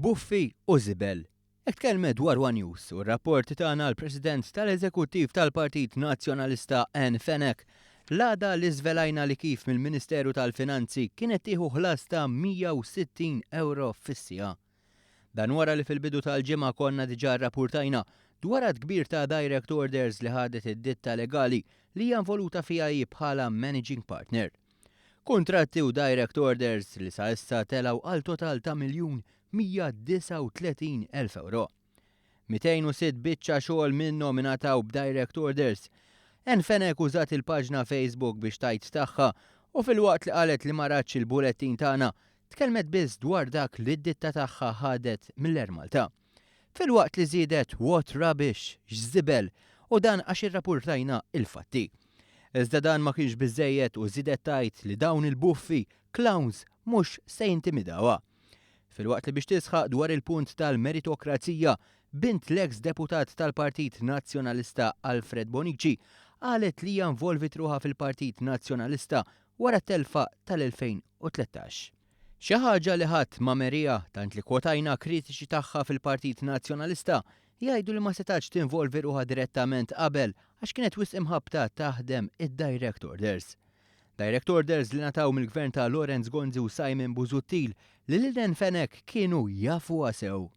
Buffi u żibel. Hekk tkellmet dwar One News u r-rapport tagħna l-President tal-Eżekuttiv tal-Partit Nazzjonalista Anne Fenech l-għada li żvelajna li kif mill-Ministeru tal-Finanzi kienet tieħu ħlas ta' €160 fis-siegħa. Dan wara li fil-bidu tal-ġimgħa konna diġà rrappurtajna dwar għadd kbir ta' direct orders li ħadet id-ditta legali li hija involuta fiha hi bħala managing partner. Kuntratti u direct orders li sa issa telgħu għal total ta' €139,000. 206 biċċa xogħol minnhom ingħataw b'direct orders. Anne Fenech użat il-paġna Facebook biex tajt tagħha u filwaqt li qalet li ma ratx il-bulettin tagħna tkellmet biss dwar dak li d-ditta tagħha ħadet mill-Air Malta. Filwaqt li żiedet what rubbish, x'żibel u dan għax irrappurtajna il-fatti. Iżda dan ma kienx biżżejjed u żiedet tajt li dawn il-buffi clowns mhux se jintimidawha. Filwaqt li biex tisħaq dwar il-punt tal-meritokrazija, bint l-eks deputat tal-Partit Nazzjonalista Alfred Bonici qalet li hija involvit ruħha fil-Partit Nazzjonalista wara t-telfa tal-2013. Xi ħaġa li ħadd ma merija tant li kwotajna kritiċi tagħha fil-Partit Nazzjonalista jgħidu li ma setax tinvolvi ruħha direttament qabel għax kienet wisq imħabbta taħdem id-direct orders. Direct orders li nataw mill-gvern ta' Lorenz Gonzi u Simon Busuttil li lil Anne Fenech kienu jafuha sew.